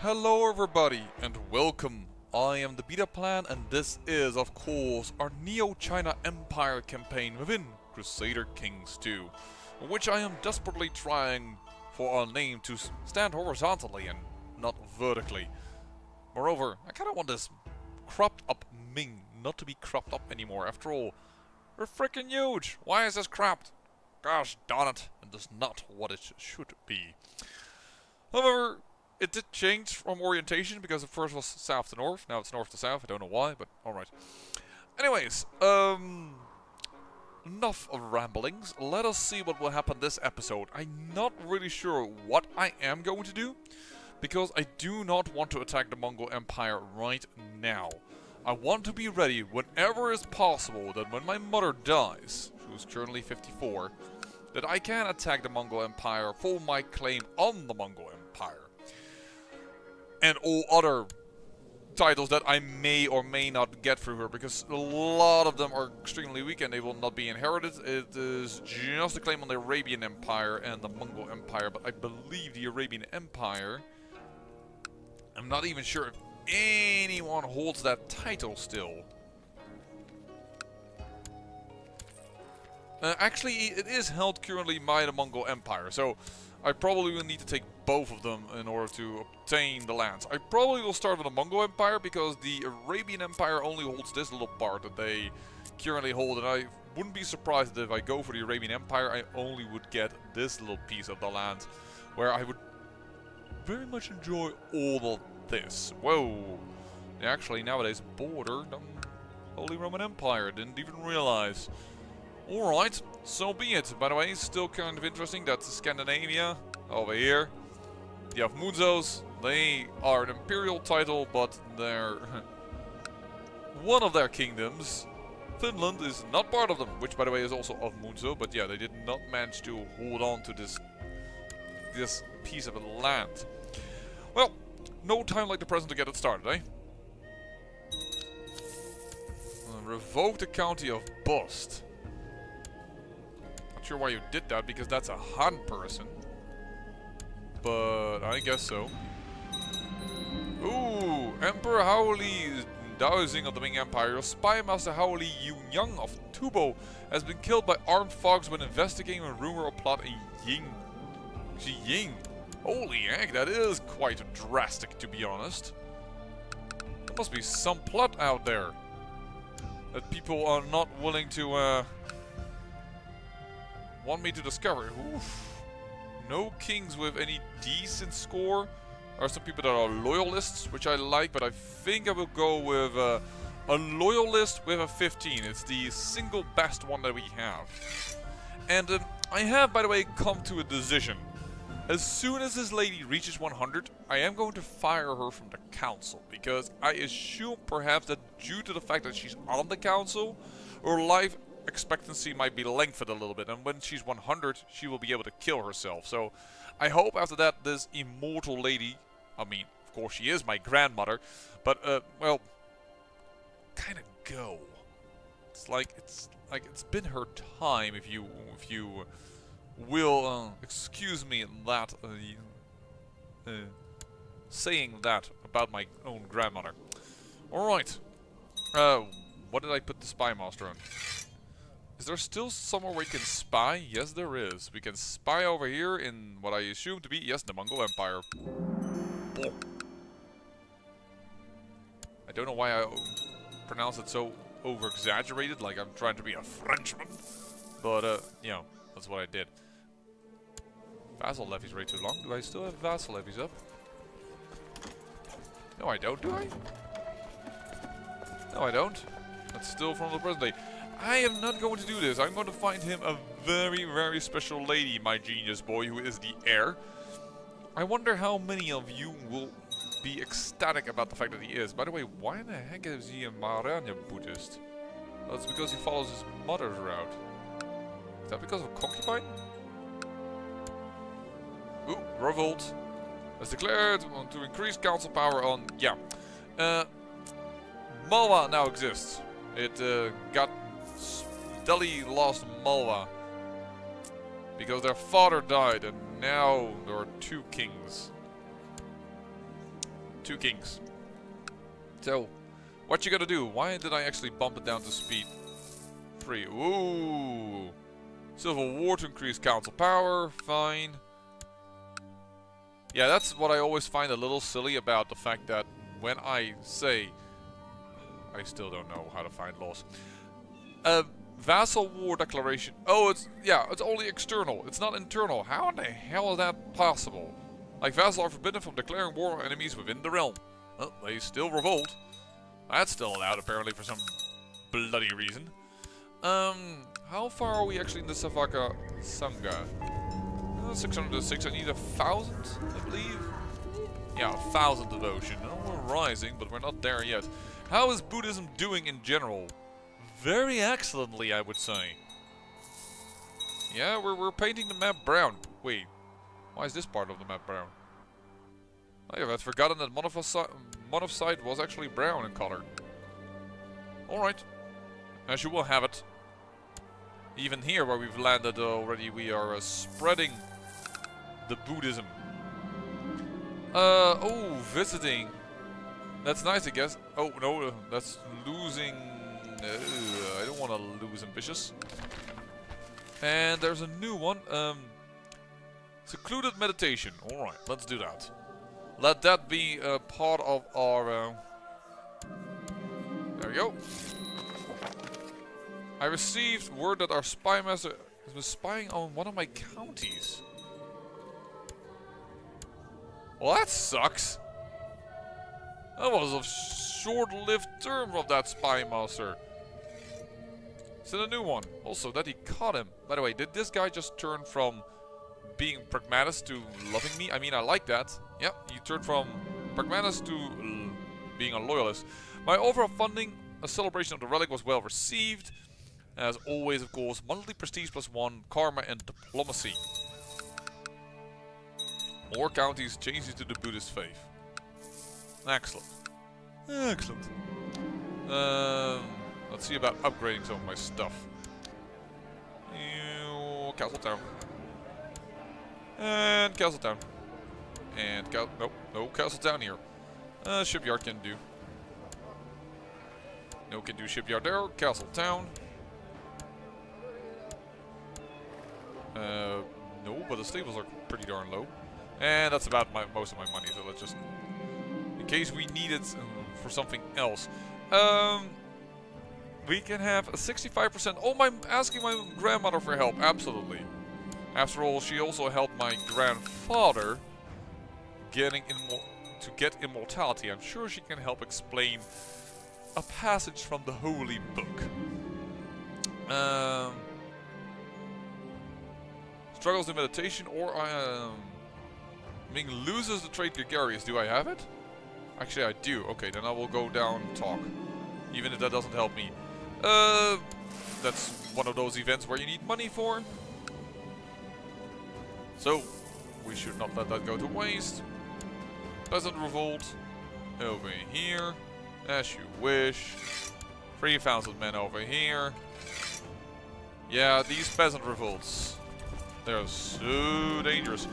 Hello everybody and welcome. I am the Beta Plan and this is of course our Neo-China Empire campaign within Crusader Kings 2, in which I am desperately trying for our name to stand horizontally and not vertically. Moreover, I kinda want this cropped up Ming not to be cropped up anymore. After all, we're freaking huge. Why is this cropped? Gosh darn it, it is not what it should be. However, it did change from orientation because at first it was south to north, now it's north to south. I don't know why, but alright. Anyways, enough of ramblings. Let us see what will happen this episode. I'm not really sure what I am going to do, because I do not want to attack the Mongol Empire right now. I want to be ready whenever is possible that when my mother dies, who's currently 54, that I can attack the Mongol Empire for my claim on the Mongol Empire. And all other titles that I may or may not get through her, because a lot of them are extremely weak and they will not be inherited. It is just a claim on the Arabian Empire and the Mongol Empire, but I believe the Arabian Empire, I'm not even sure if anyone holds that title still. Actually, it is held currently by the Mongol Empire, so I probably will need to take both of them in order to obtain the lands. I probably will start with the Mongol Empire because the Arabian Empire only holds this little part that they currently hold, and I wouldn't be surprised that if I go for the Arabian Empire, I only would get this little piece of the land, where I would very much enjoy all of this. Whoa! They actually nowadays border the Holy Roman Empire, didn't even realize. Alright, so be it. By the way, still kind of interesting, that's Scandinavia, over here. You have Munzos, they are an imperial title, but they're one of their kingdoms. Finland is not part of them, which by the way is also of Munzo, but yeah, they did not manage to hold on to this piece of land. Well, no time like the present to get it started, eh? Revoke the county of Bost. Not sure why you did that, because that's a Han person. But I guess so. Ooh, Emperor Haoli dowsing of the Ming Empire. Spy Master Haoli Yunyang of Tubo has been killed by armed thugs when investigating a rumor or plot in Ying. Holy heck, that is quite drastic, to be honest. There must be some plot out there that people are not willing to want me to discover. Oof. No kings with any decent score. There are some people that are loyalists, which I like, but I think I will go with a loyalist with a 15. It's the single best one that we have. And I have, by the way, come to a decision. As soon as this lady reaches 100, I am going to fire her from the council, because I assume perhaps that due to the fact that she's on the council, her life expectancy might be lengthened a little bit, and when she's 100, she will be able to kill herself. So I hope after that this immortal lady, I mean, of course she is my grandmother, but well, kind of go. It's like it's been her time, if you will excuse me that saying that about my own grandmother. All right. What did I put the spy master on? Is there still somewhere where we can spy? Yes, there is. We can spy over here in what I assume to be, yes, the Mongol Empire. Boom. I don't know why I pronounce it so over-exaggerated, like I'm trying to be a Frenchman. But, you know, that's what I did. Vassal levy's way too long. Do I still have vassal levies up? No, I don't, do I? No, I don't. That's still from the present day. I am not going to do this. I'm going to find him a very, very special lady, my genius boy, who is the heir. I wonder how many of you will be ecstatic about the fact that he is. By the way, why in the heck is he a Maranya Buddhist? That's because he follows his mother's route. Is that because of concubine? Ooh, revolt. As declared, to increase council power on... Yeah. Malwa now exists. It got... Delhi lost Malwa because their father died, and now there are two kings. 2 kings. So, what you gotta do? Why did I actually bump it down to speed 3? Ooh! Civil war to increase council power, fine. Yeah, that's what I always find a little silly about the fact that when I say... I still don't know how to find laws. Vassal war declaration. Oh, it's only external. It's not internal. How in the hell is that possible? Like, vassals are forbidden from declaring war on enemies within the realm. Well, they still revolt. That's still allowed, apparently, for some bloody reason. How far are we actually in the Savaka Sangha? 606. I need 1,000, I believe. Yeah, 1,000 devotion. Oh, we're rising, but we're not there yet. How is Buddhism doing in general? Very excellently, I would say. Yeah, we're painting the map brown. Wait, why is this part of the map brown? I have forgotten that Monophysite was actually brown in color. Alright, as you will have it. Even here where we've landed already, we are spreading the Buddhism. Oh, visiting. That's nice, I guess. Oh, no, that's losing... I don't want to lose ambitious. And there's a new one. Secluded meditation. Alright, let's do that. Let that be part of our... There we go. I received word that our spy master has been spying on one of my counties. Well, that sucks. That was a short-lived term of that spy master. Send a new one. Also, that he caught him. By the way, did this guy just turn from being pragmatist to loving me? I mean, I like that. Yep, he turned from pragmatist to being a loyalist. My overall funding, a celebration of the relic, was well received. As always, of course, monthly prestige +1, karma and diplomacy. More counties changes to the Buddhist faith. Excellent. Excellent. Let's see about upgrading some of my stuff. Castle Town. And Castle Town. And nope, no Castle Town here. Shipyard can do. No can do shipyard there. Castle Town. No, but the stables are pretty darn low. And that's about most of my money, so let's just... In case we need it for something else. We can have a 65%... Oh, asking my grandmother for help, absolutely. After all, she also helped my grandfather to get immortality. I'm sure she can help explain a passage from the Holy Book. Struggles in meditation, or Ming loses the trait gregarious. Do I have it? Actually, I do. Okay, then I will go down and talk. Even if that doesn't help me. That's one of those events where you need money for. So, we should not let that go to waste. Peasant revolt. Over here. As you wish. 3,000 men over here. Yeah, these peasant revolts. They're so dangerous.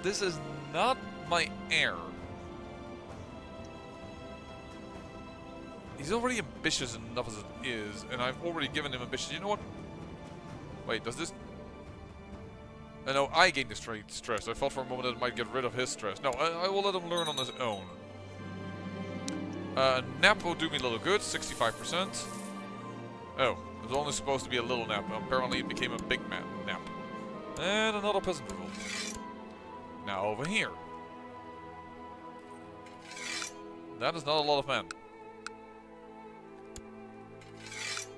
This is not my heir. He's already ambitious enough as it is, and I've already given him ambition. You know what? Wait, does this... no, I gain the stress. I thought for a moment that it might get rid of his stress. No, I will let him learn on his own. Nap will do me a little good, 65%. Oh, it was only supposed to be a little nap. Apparently it became a big nap. And another peasant revolt. Now over here. That is not a lot of men.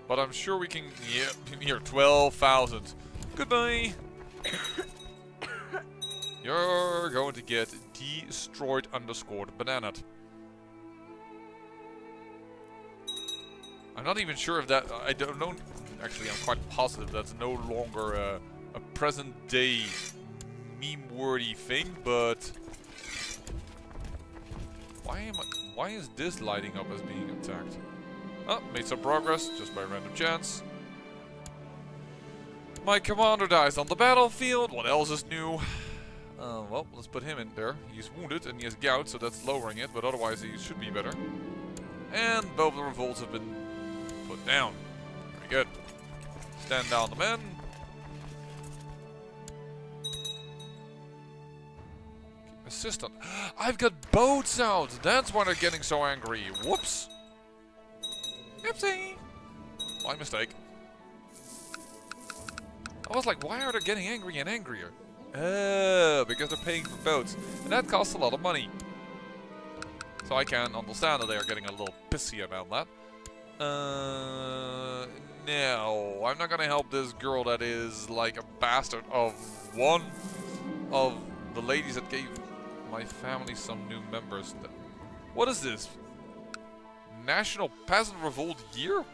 But I'm sure we can... Yeah, here, 12,000. Goodbye. You're going to get destroyed _bananaed. I'm not even sure if that... I don't know... Actually, I'm quite positive that's no longer a present-day meme-worthy thing, but... Why is this lighting up as being attacked? Oh, made some progress, just by random chance. My commander dies on the battlefield. What else is new? Well, let's put him in there. He's wounded and he has gout, so that's lowering it, but otherwise he should be better. And both the revolts have been put down. Very good. Stand down the men. Assistant. I've got boats out! That's why they're getting so angry. Whoops. Oopsie. My mistake. I was like, why are they getting angry and angrier? Because they're paying for boats. And that costs a lot of money. So I can understand that they are getting a little pissy about that. No, I'm not gonna help this girl that is like a bastard of one of the ladies that gave my family some new members. What is this? National Peasant Revolt year?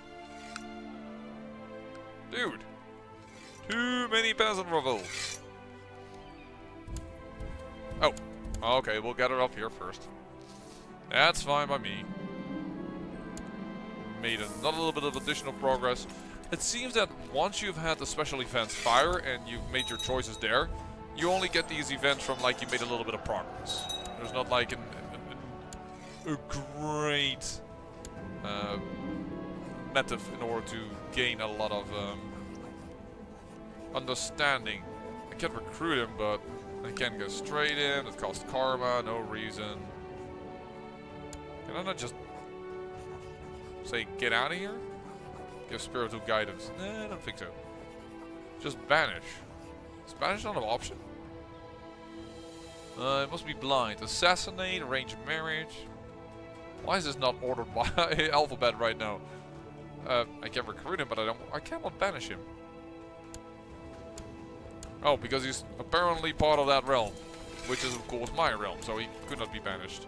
Dude. Too many peasant revolts. Oh. Okay, we'll get her up here first. That's fine by me. Made another little bit of additional progress. It seems that once you've had the special events fire and you've made your choices there, you only get these events from like you made a little bit of progress. There's not like a great method in order to gain a lot of understanding. I can recruit him, but I can't go straight in. It costs karma, no reason. Can I not just say get out of here? Give spiritual guidance. Nah, I don't think so. Just banish. Is banish not an option? It must be blind. Assassinate, arrange marriage. Why is this not ordered by alphabet right now? I can recruit him, but I cannot banish him. Oh, because he's apparently part of that realm, which is of course my realm, so he could not be banished.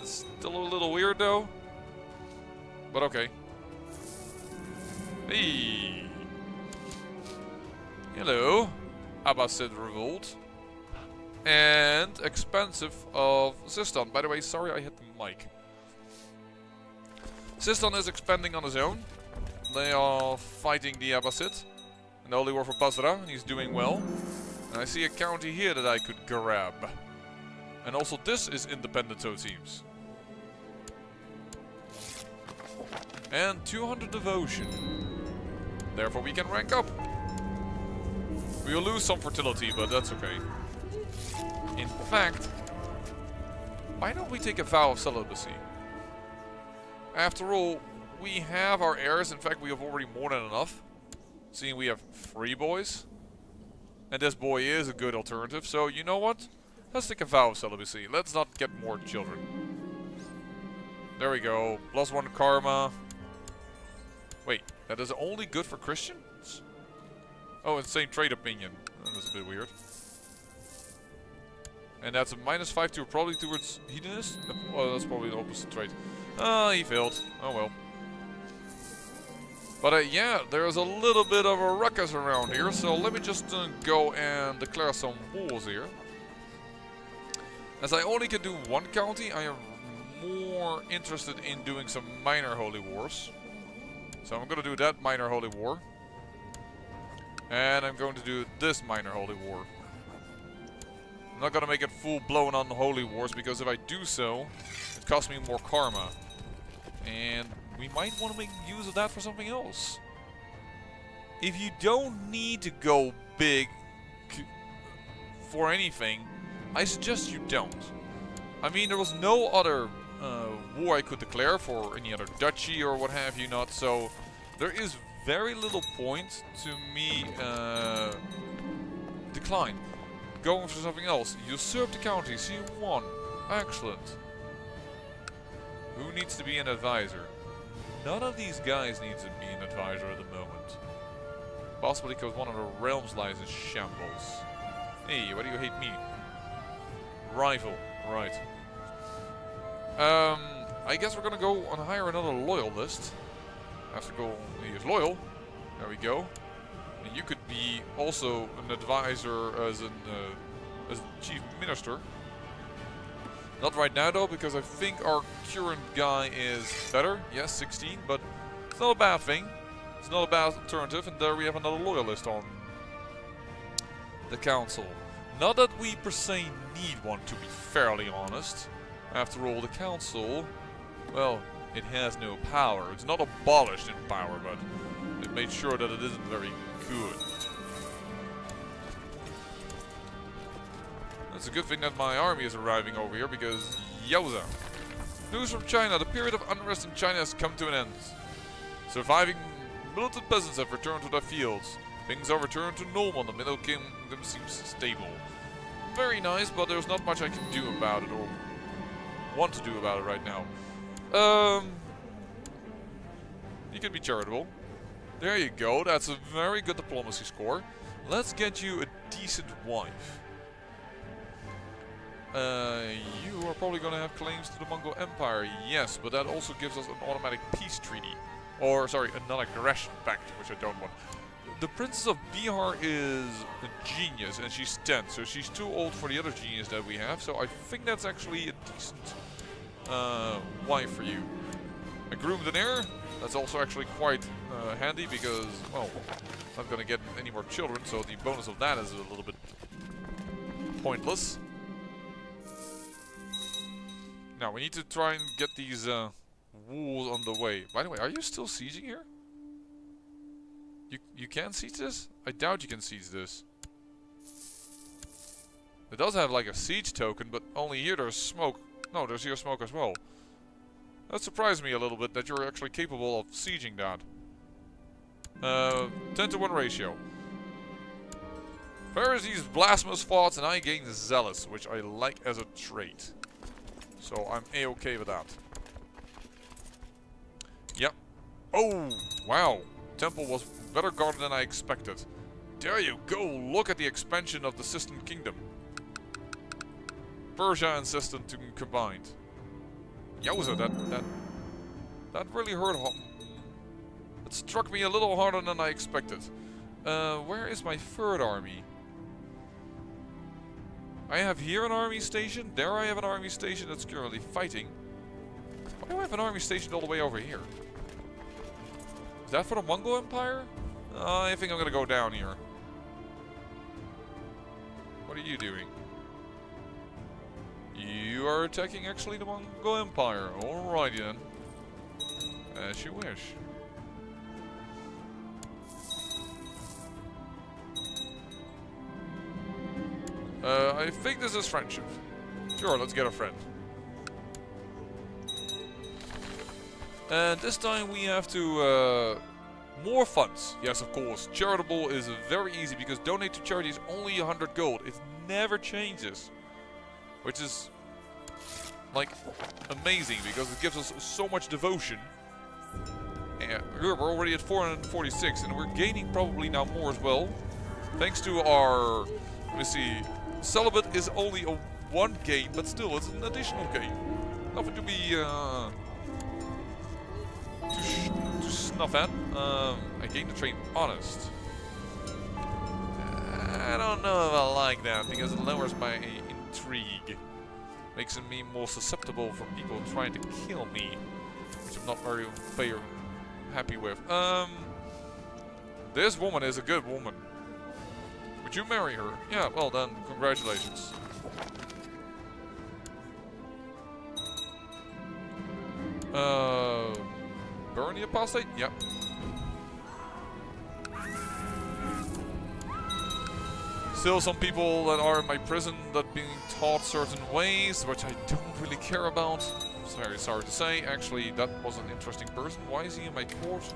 It's still a little weird though, but okay. Hey, hello, Abbasid Revolt, and expensive of Sistan. By the way, sorry I hit the mic. Sistan is expanding on his own. They are fighting the Abbasid. The Holy War for Basra, and he's doing well. And I see a county here that I could grab. And also this is independent, so it seems. And 200 devotion. Therefore we can rank up. We will lose some fertility, but that's okay. In fact, why don't we take a vow of celibacy? After all, we have our heirs. In fact, we have already more than enough. Seeing we have 3 boys. And this boy is a good alternative. So, you know what? Let's take a vow of celibacy. Let's not get more children. There we go. +1 karma. Wait, that is only good for Christians? Oh, insane trade opinion. Oh, that's a bit weird. And that's a -5 to probably towards hedonist? Oh, that's probably the opposite trait. Ah, he failed. Oh well. But yeah, there's a little bit of a ruckus around here, so let me just go and declare some wars here. As I only can do 1 county, I am more interested in doing some minor holy wars. So I'm going to do that minor holy war. And I'm going to do this minor holy war. I'm not going to make it full blown on holy wars, because if I do so, it costs me more karma. And we might want to make use of that for something else. If you don't need to go big for anything, I suggest you don't. I mean, there was no other war I could declare for any other duchy or what have you not, so there is very little point to me decline. Going for something else. Usurp the county, C1. Excellent. Who needs to be an advisor? None of these guys needs to be an advisor at the moment. Possibly because one of the realms lies in shambles. Hey, why do you hate me? Rival, right. I guess we're gonna go and hire another loyalist. I have to go, he is loyal. There we go. And you could be also an advisor as a chief minister. Not right now though, because I think our current guy is better. Yes, 16, but it's not a bad thing. It's not a bad alternative, and there we have another loyalist on the council. Not that we per se need one, to be fairly honest. After all, the council, well, it has no power. It's not abolished in power, but it made sure that it isn't very good. It's a good thing that my army is arriving over here, because yowza. News from China. The period of unrest in China has come to an end. Surviving militant peasants have returned to their fields. Things are returned to normal. The Middle Kingdom seems stable. Very nice, but there's not much I can do about it, or want to do about it right now. You can be charitable. There you go. That's a very good diplomacy score. Let's get you a decent wife. You are probably going to have claims to the Mongol Empire, yes, but that also gives us an automatic peace treaty. Or, sorry, a non-aggression pact, which I don't want. The Princess of Bihar is a genius, and she's 10, so she's too old for the other genius that we have, so I think that's actually a decent wife for you. A groomed an heir, that's also actually quite handy, because, well, I'm not going to get any more children, so the bonus of that is a little bit pointless. Now, we need to try and get these walls on the way. By the way, are you still sieging here? You can siege this? I doubt you can siege this. It does have like a siege token, but only here there's smoke. No, there's here smoke as well. That surprised me a little bit that you're actually capable of sieging that. 10-to-1 ratio. Pharisees blasphemous thoughts and I gain zealous, which I like as a trait. So I'm a-okay with that. Yep. Oh, wow. Temple was better guarded than I expected. There you go. Look at the expansion of the Sistine Kingdom. Persia and Sistine combined. Yowza, that really hurt. It struck me a little harder than I expected. Where is my third army? I have here an army station. There I have an army station that's currently fighting. Why do I have an army stationed all the way over here? Is that for the Mongol Empire? I think I'm gonna go down here. What are you doing? You are attacking actually the Mongol Empire. Alrighty then. As you wish. I think this is friendship. Sure, let's get a friend. And this time we have to, more funds. Yes, of course. Charitable is very easy because donate to charity is only 100 gold. It never changes. Which is, like, amazing because it gives us so much devotion. And we're already at 446 and we're gaining probably now more as well. Thanks to our, let me see, celibate is only a 1 gain, but still it's an additional gain. Nothing to be, to snuff at. I gained the train honest. I don't know if I like that because it lowers my intrigue. Makes me more susceptible for people trying to kill me, which I'm not very happy with. This woman is a good woman. Would you marry her? Yeah, well then, congratulations. Burn the apostate? Yep. Still some people that are in my prison that being taught certain ways, which I don't really care about. Very sorry to say. Actually, that was an interesting person. Why is he in my court?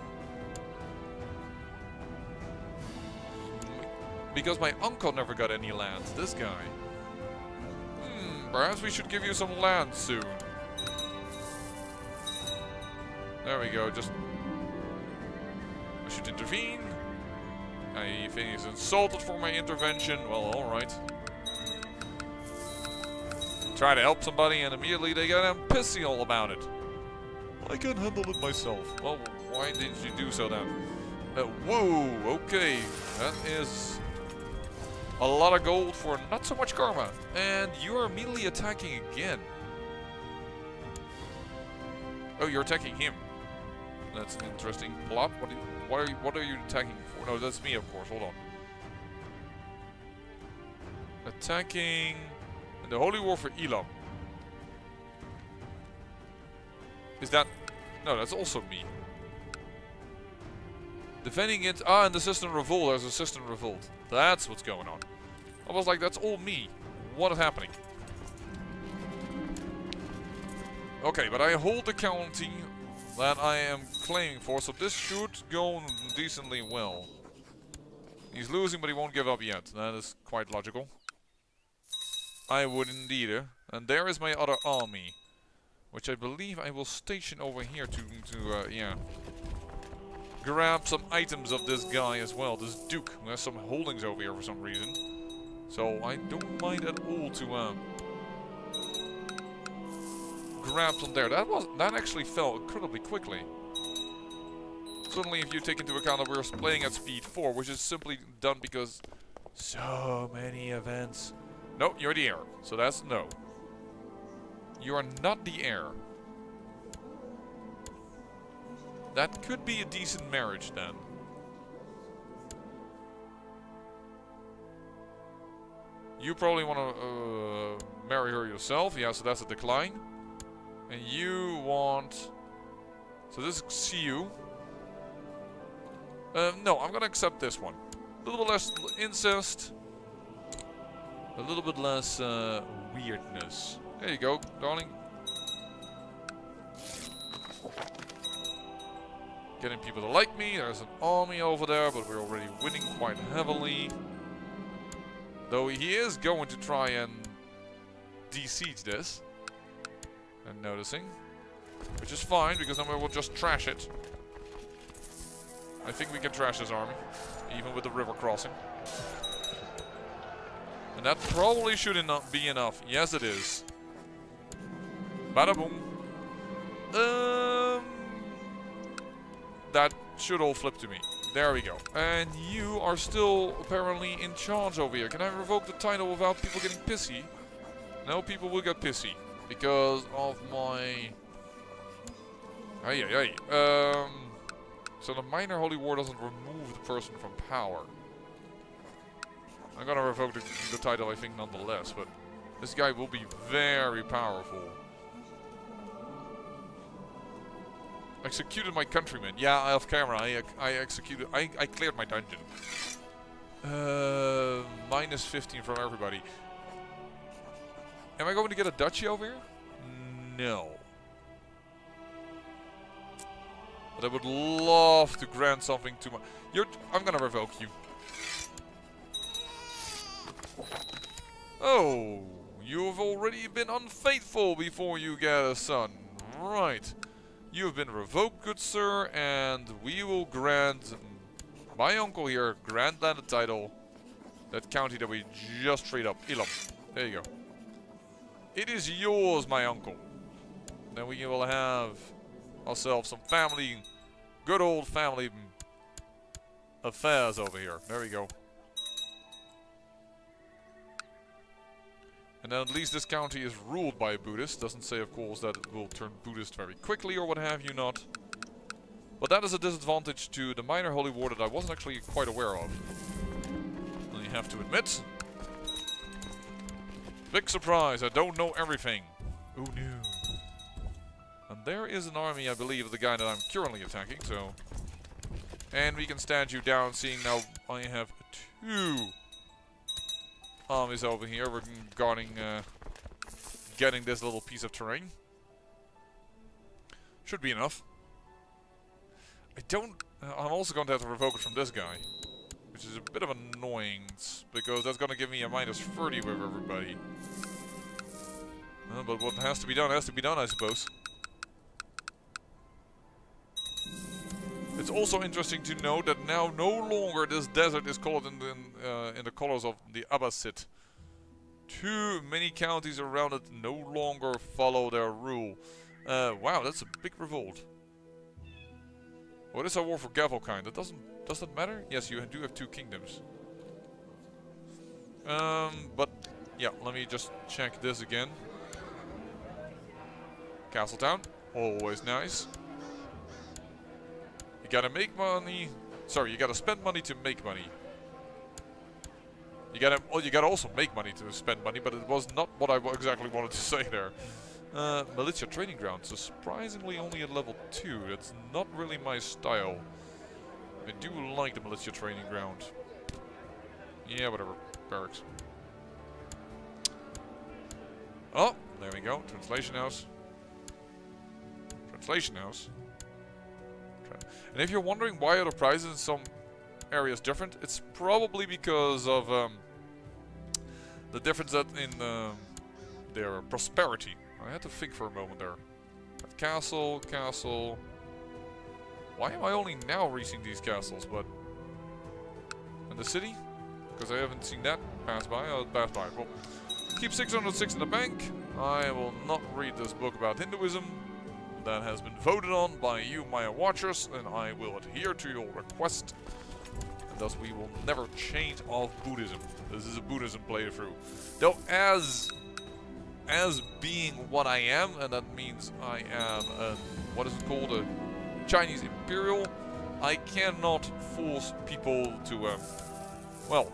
Because my uncle never got any land. This guy. Perhaps we should give you some land soon. There we go. Just I should intervene. I think he's insulted for my intervention. Well, alright. Try to help somebody and immediately they get pissy all about it. I can handle it myself. Well, why didn't you do so then? Whoa, okay. That is a lot of gold for not so much karma. And you are immediately attacking again. Oh, you're attacking him. That's an interesting plot. What are you attacking for? No, that's me, of course. Hold on. Attacking in the Holy War for Elam. Is that... No, that's also me. Defending it... Ah, in the System Revolt, there's a System Revolt. That's what's going on. I was like, that's all me. What is happening? Okay, but I hold the county that I am claiming for, so this should go decently well. He's losing, but he won't give up yet. That is quite logical. I would indeed. And there is my other army, which I believe I will station over here to yeah, grab some items of this guy as well. This Duke, who has some holdings over here for some reason. So I don't mind at all to grab some there. That actually fell incredibly quickly. Certainly, if you take into account that we're playing at speed 4, which is simply done because so many events. No, you're the heir. So that's no. You are not the heir. That could be a decent marriage then. You probably want to marry her yourself. Yeah, so that's a decline. And you want... So this is CU. No, I'm gonna accept this one. A little bit less incest. A little bit less weirdness. There you go, darling. Getting people to like me. There's an army over there, but we're already winning quite heavily. Though he is going to try and de-siege this. I'm noticing. Which is fine, because then we will just trash it. I think we can trash this army, even with the river crossing. And that probably should not be enough. Yes, it is. Bada boom. That should all flip to me. There we go. And you are still apparently in charge over here. Can I revoke the title without people getting pissy? No, people will get pissy. Because of my... So the minor holy war doesn't remove the person from power. I'm gonna revoke the title, I think, nonetheless, but this guy will be very powerful. Executed my countrymen. Yeah, off camera, I cleared my dungeon. Minus 15 from everybody. Am I going to get a duchy over here? No. But I would love to grant something to my... I'm gonna revoke you. Oh, you have already been unfaithful before you get a son. Right. You have been revoked, good sir, and we will grant my uncle here, grant land a title. That county that we just freed up. Elam. There you go. It is yours, my uncle. Then we will have ourselves some family, good old family affairs over here. There we go. And then at least this county is ruled by a Buddhist. Doesn't say, of course, that it will turn Buddhist very quickly or what have you not. But that is a disadvantage to the minor holy war that I wasn't actually quite aware of. I have to admit. Big surprise, I don't know everything. Oh no. And there is an army, I believe, of the guy that I'm currently attacking, so... And we can stand you down, seeing now I have 2 armies over here regarding getting this little piece of terrain. Should be enough. I'm also going to have to revoke it from this guy. Which is a bit of an annoyance, because that's going to give me a minus 30 with everybody. But what has to be done, I suppose. It's also interesting to note that now no longer this desert is colored in the colors of the Abbasid. Too many counties around it no longer follow their rule. Wow, that's a big revolt. What is our war for Gavelkind? Does that matter? Yes, you do have 2 kingdoms. But yeah, let me just check this again. Castletown, always nice. You gotta make money. Sorry, you gotta spend money to make money. You gotta also make money to spend money, but it was not what I exactly wanted to say there. Militia training ground, so surprisingly only at level 2. That's not really my style. I do like the militia training ground. Yeah, whatever. Barracks. Oh, there we go. Translation house. Translation house. And if you're wondering why are the prices in some areas different, it's probably because of the difference that in their prosperity. I had to think for a moment there. Castle, castle. Why am I only now reaching these castles? But in the city, because I haven't seen that pass by. I'll pass by. Well, keep 606 in the bank. I will not read this book about Hinduism. That has been voted on by you, my watchers, and I will adhere to your request. And thus we will never change off Buddhism. This is a Buddhism playthrough. Though as being what I am, and that means I am a, what is it called, a Chinese Imperial, I cannot force people to, well,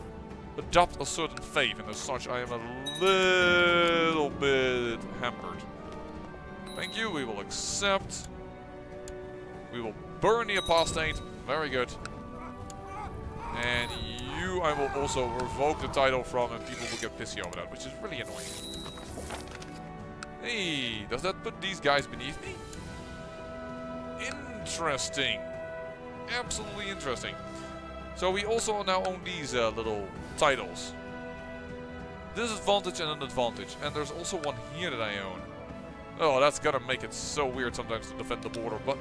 adopt a certain faith, and as such I am a little bit hampered. Thank you, we will accept. We will burn the apostate. Very good. And you I will also revoke the title from, and people will get pissy over that, which is really annoying. Hey, does that put these guys beneath me? Interesting. Absolutely interesting. So we also now own these little titles. Disadvantage and an advantage. And there's also one here that I own. Oh, that's gonna make it so weird sometimes to defend the border, but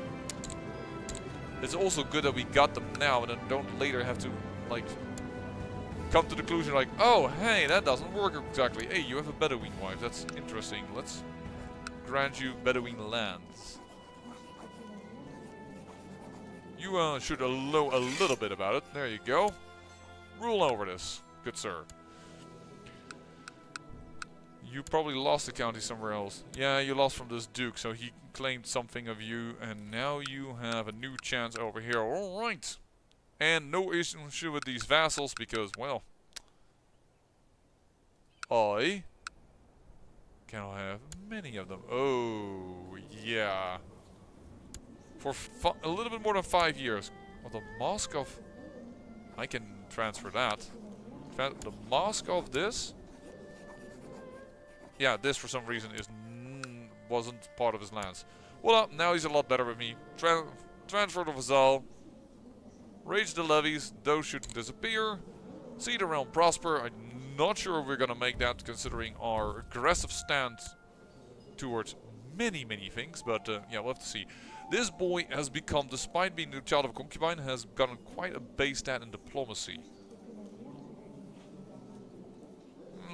it's also good that we got them now and then don't later have to, like, come to the conclusion like, oh, hey, that doesn't work exactly. Hey, you have a Bedouin wife. That's interesting. Let's grant you Bedouin lands. You should know a little bit about it. There you go. Rule over this, good sir. You probably lost the county somewhere else. Yeah, you lost from this duke, so he claimed something of you, and now you have a new chance over here. Alright. And no issue with these vassals, because, well, I cannot have many of them. Oh, yeah. For a little bit more than 5 years. Well, the Mosque of... I can transfer that. The Mosque of this... Yeah, this for some reason wasn't part of his lands. Well, now he's a lot better with me. Transfer the Vassal. Raise the levies. Those shouldn't disappear. See the realm prosper. I'm not sure we're going to make that considering our aggressive stance towards many, many things. But yeah, we'll have to see. This boy has become, despite being the child of a concubine, has gotten quite a base stat in diplomacy.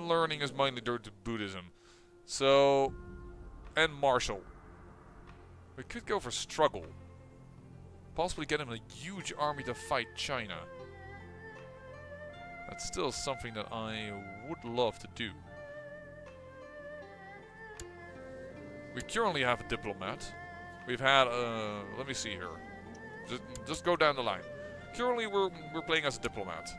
Learning is mainly due to Buddhism. So, and martial. We could go for struggle. Possibly get him a huge army to fight China. That's still something that I would love to do. We currently have a diplomat. We've had, let me see here. Just go down the line. Currently we're playing as a diplomat.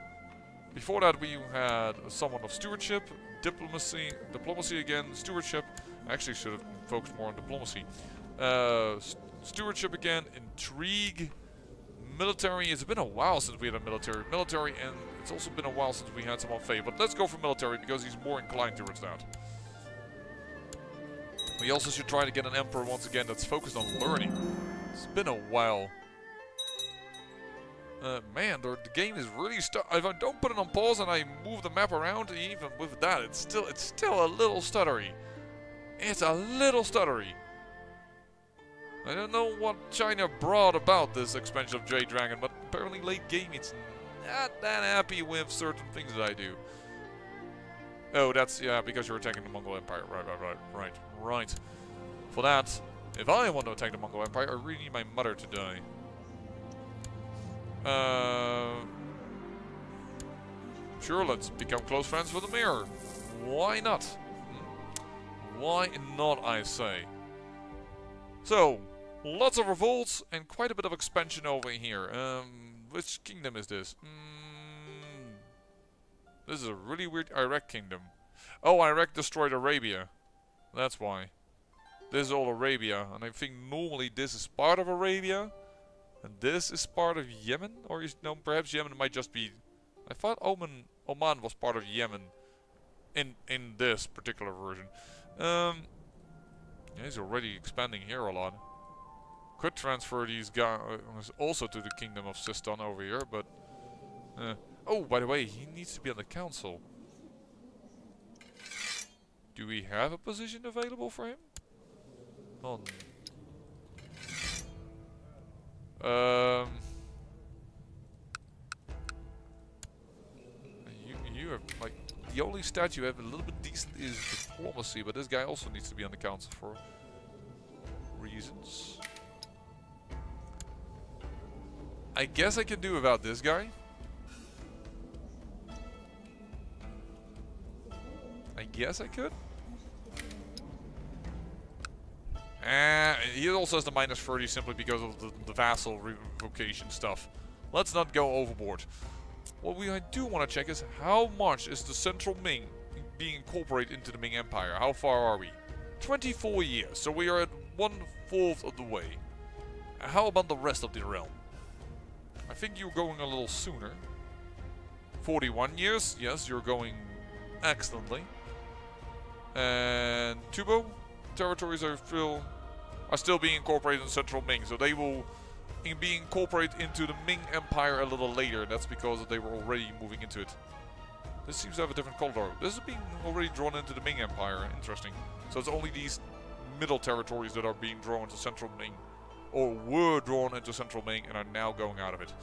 Before that we had someone of stewardship, diplomacy again, stewardship. I actually should have focused more on diplomacy. Stewardship again, intrigue, military. It's been a while since we had a military, and it's also been a while since we had someone faith. But let's go for military because he's more inclined towards that. We also should try to get an emperor once again that's focused on learning. It's been a while. Man, the game is really stuck. If I don't put it on pause and I move the map around, even with that, it's still a little stuttery. It's a little stuttery. I don't know what China brought about this expansion of Jade Dragon, but apparently late game it's not that happy with certain things that I do. Oh, that's, yeah, because you're attacking the Mongol Empire. Right. For that, if I want to attack the Mongol Empire, I really need my mother to die. Sure, let's become close friends with the mirror. Why not? Why not, I say. So, lots of revolts and quite a bit of expansion over here. Which kingdom is this? This is a really weird Iraq kingdom. Oh, Iraq destroyed Arabia. That's why. This is all Arabia. And I think normally this is part of Arabia. And this is part of Yemen? Or is, no, perhaps Yemen might just be... I thought Oman was part of Yemen. In this particular version. Yeah, he's already expanding here a lot. Could transfer these guys also to the Kingdom of Sistan over here, but... oh, by the way, he needs to be on the council. Do we have a position available for him? You have, like... The only stat you have a little bit decent is diplomacy, but this guy also needs to be on the council for reasons. I guess I can do without this guy. I guess I could. He also has the minus 30 simply because of the vassal revocation stuff. Let's not go overboard. What I do want to check is how much is the Central Ming being incorporated into the Ming Empire? How far are we? 24 years, so we are at 1/4 of the way. How about the rest of the realm? I think you're going a little sooner. 41 years, yes, you're going excellently. And Tubo territories are still being incorporated in Central Ming, so they will be incorporated into the Ming Empire a little later. That's because they were already moving into it. This seems to have a different color though. This is being already drawn into the Ming Empire. Interesting. So it's only these middle territories that are being drawn into Central Ming, or were drawn into Central Ming and are now going out of it.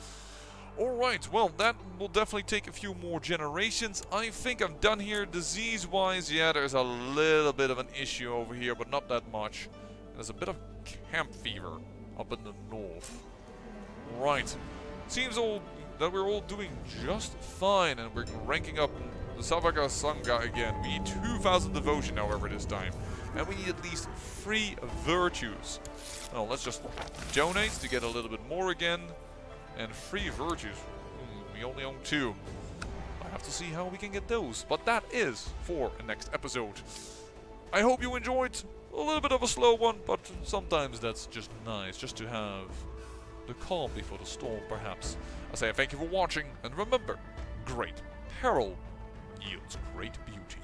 Alright, well, that will definitely take a few more generations. I think I'm done here. Disease-wise, yeah, there's a little bit of an issue over here, but not that much. There's a bit of camp fever up in the north. Right. Seems that we're all doing just fine, and we're ranking up the Savaga Sangha again. We need 2,000 devotion, however, this time. And we need at least 3 virtues. Well, let's just donate to get a little bit more again. And 3 virtues. We only own 2. I have to see how we can get those. But that is for the next episode. I hope you enjoyed. A little bit of a slow one, but sometimes that's just nice. Just to have the calm before the storm, perhaps. I say thank you for watching. And remember, great peril yields great beauty.